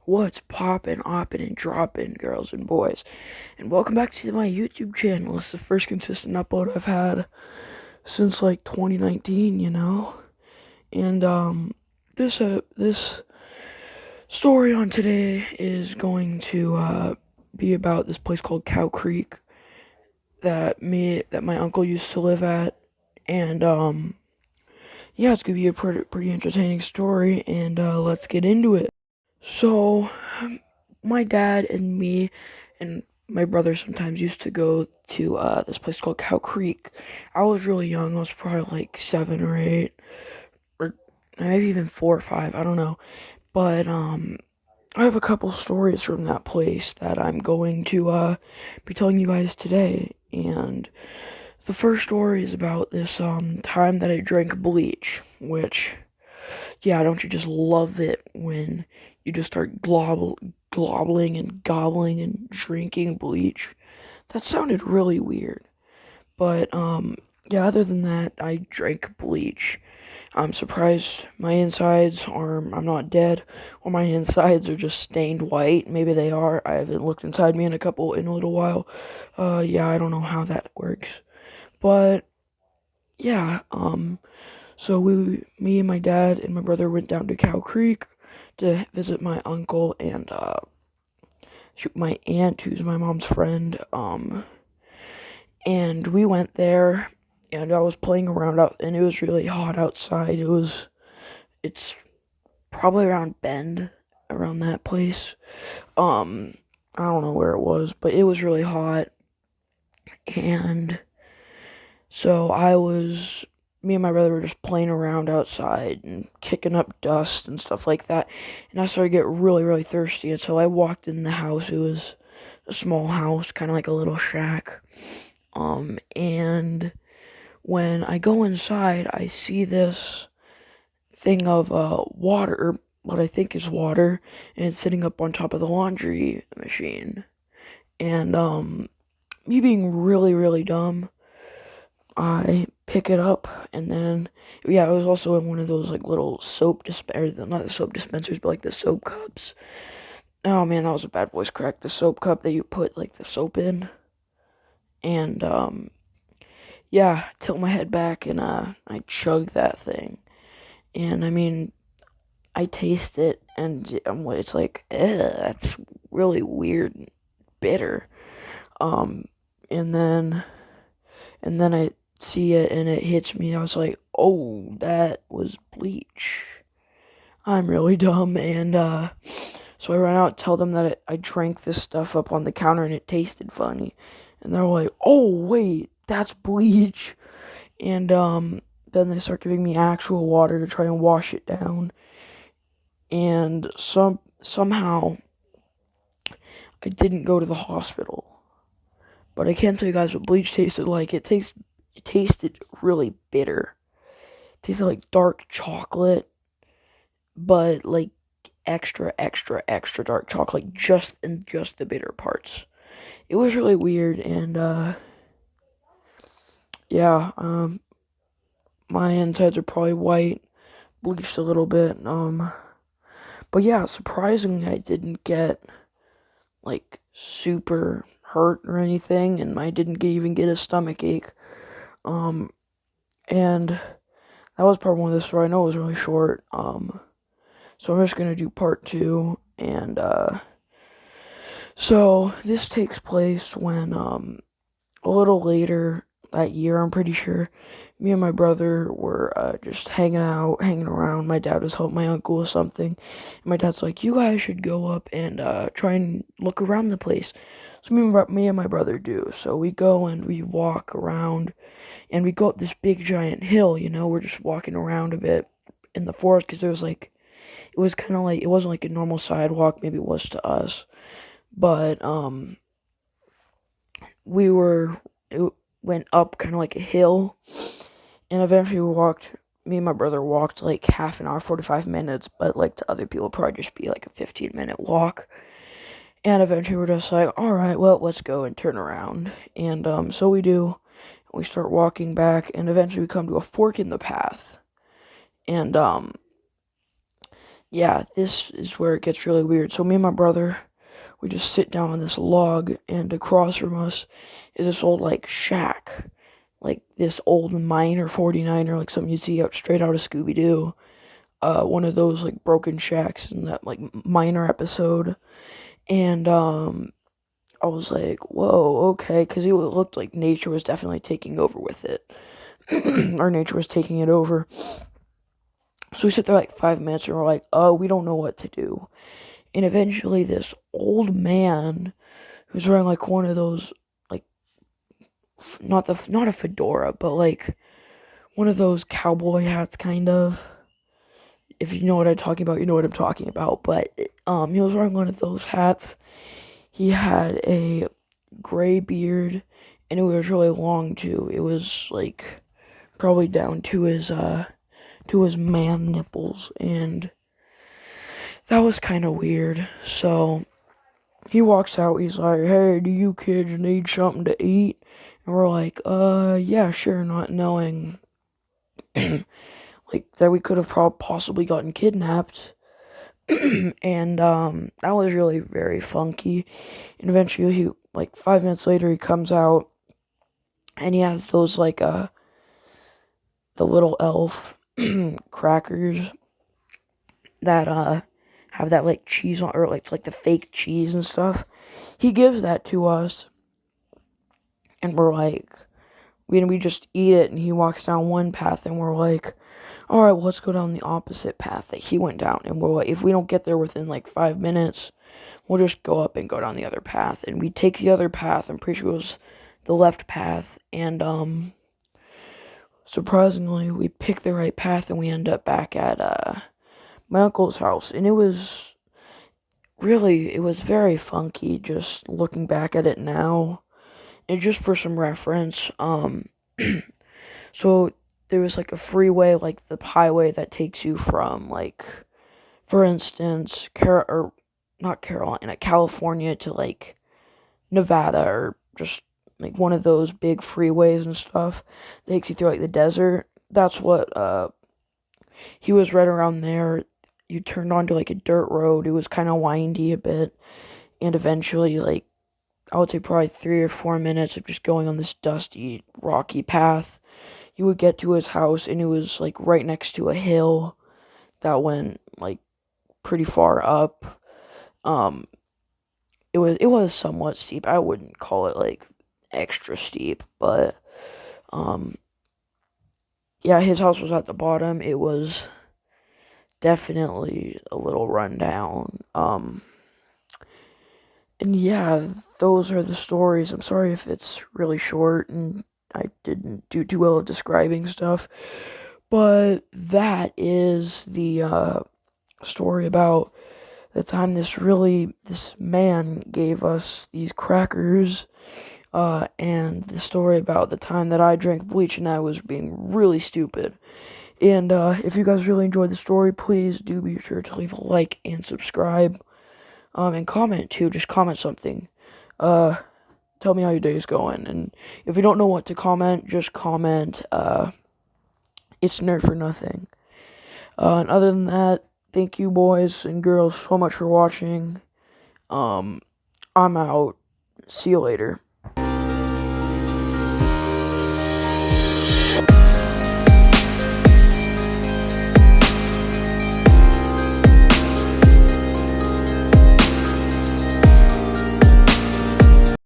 What's poppin', oppin', and droppin', girls and boys? And welcome back to my YouTube channel. It's the first consistent upload I've had since like 2019, And this story on today is going to be about this place called Cow Creek that my uncle used to live at, and yeah, it's gonna be a pretty entertaining story, and let's get into it. So, my dad and me and my brother sometimes used to go to this place called Cow Creek. I was really young. I was probably like 7 or 8, or maybe even 4 or 5. I don't know. But I have a couple stories from that place that I'm going to be telling you guys today. And the first story is about this time that I drank bleach, which, yeah, don't you just love it when you just start globbling and gobbling and drinking bleach? That sounded really weird. But, yeah, other than that, I drank bleach. I'm surprised my insides are, I'm not dead, or my insides are just stained white. Maybe they are. I haven't looked inside me in a little while. Yeah, I don't know how that works. But, yeah, so me and my dad and my brother went down to Cow Creek to visit my uncle and my aunt, who's my mom's friend. And we went there, and I was playing around out, and it was really hot outside. It's probably around Bend, around that place. Um, I don't know where it was, but it was really hot, and so me and my brother were just playing around outside and kicking up dust and stuff like that. And I started to get really, really thirsty. And so I walked in the house. It was a small house, kind of like a little shack. And when I go inside, I see this thing of water, what I think is water, and it's sitting up on top of the laundry machine. And me being really, really dumb, I pick it up, and then, yeah, it was also in one of those, like, little not the soap dispensers, but, like, the soap cups. Oh, man, that was a bad voice crack. The soap cup that you put, like, the soap in. And, yeah, tilt my head back, and, I chug that thing. And, I mean, I taste it, and it's like, that's really weird and bitter. Um, and then, I see it and it hits me. I was like, oh, that was bleach. I'm really dumb. And so I ran out, tell them that I drank this stuff up on the counter and it tasted funny. And they're like, oh, wait, that's bleach. And then they start giving me actual water to try and wash it down. And somehow I didn't go to the hospital. But I can't tell you guys what bleach tasted like. It tasted really bitter. It tasted like dark chocolate, but like extra, extra, extra dark chocolate, like just the bitter parts. It was really weird, and yeah, my insides are probably white, bleached a little bit. But yeah, surprisingly, I didn't get like super hurt or anything, and I didn't even get a stomach ache. Um, and that was part one of the story. I know it was really short. So I'm just gonna do part two, and so this takes place when a little later that year, I'm pretty sure. Me and my brother were just hanging around. My dad was helping my uncle with something. And my dad's like, you guys should go up and try and look around the place. So me and my brother do. So we go and we walk around, and we go up this big giant hill, We're just walking around a bit in the forest because it was kind of like, it wasn't like a normal sidewalk, maybe it was to us. But we were it went up kind of like a hill, and eventually me and my brother walked like half an hour, 45 minutes, but like to other people, it'd probably just be like a 15-minute walk. And eventually we're just like, all right, well, let's go and turn around. And so we do. We start walking back, and eventually we come to a fork in the path. And yeah, this is where it gets really weird. So me and my brother, we just sit down on this log, and across from us is this old like shack, like this old miner 49er, like something you see out straight out of Scooby Doo. One of those like broken shacks in that like miner episode, and I was like, whoa, okay, because it looked like nature was definitely taking over with it. Our nature was taking it over. So we sit there like 5 minutes and we're like, oh, we don't know what to do. And eventually this old man who's wearing like one of those like not a fedora, but like one of those cowboy hats kind of. If you know what I'm talking about, you know what I'm talking about. But he was wearing one of those hats. He had a gray beard and it was really long too. It was like probably down to his man nipples, and that was kind of weird. So he walks out, he's like, hey, do you kids need something to eat? And we're like, yeah, sure, not knowing, like, that we could have possibly gotten kidnapped. And, that was really very funky. And eventually, like, 5 minutes later, he comes out, and he has those, like, the little elf crackers that, have that, like, cheese on, or, like, it's, like, the fake cheese and stuff. He gives that to us, and we're like, we just eat it, and he walks down one path, and we're like, all right, well, let's go down the opposite path that he went down. And we're like, if we don't get there within like 5 minutes, we'll just go up and go down the other path. And we take the other path. I'm pretty sure it was the left path. And surprisingly, we pick the right path, and we end up back at my uncle's house. And it was very funky just looking back at it now. And just for some reference, so there was like a freeway, like the highway that takes you from like, for instance, not Carolina, California to like Nevada, or just like one of those big freeways and stuff. Takes you through like the desert. That's what he was right around there. You turned onto like a dirt road. It was kind of windy a bit, and eventually, like, I would say probably 3 or 4 minutes of just going on this dusty, rocky path, you would get to his house, and it was like right next to a hill that went like pretty far up. Um, it was somewhat steep. I wouldn't call it like extra steep, but um, yeah, his house was at the bottom. It was definitely a little rundown. And yeah, those are the stories. I'm sorry if it's really short and I didn't do too well at describing stuff, but that is the story about the time this man gave us these crackers, and the story about the time that I drank bleach and I was being really stupid. And if you guys really enjoyed the story, please do be sure to leave a like and subscribe, and comment too. Just comment something. Tell me how your day is going, and if you don't know what to comment, just comment. It's Nerd for Nothing. And other than that, thank you boys and girls so much for watching. I'm out. See you later.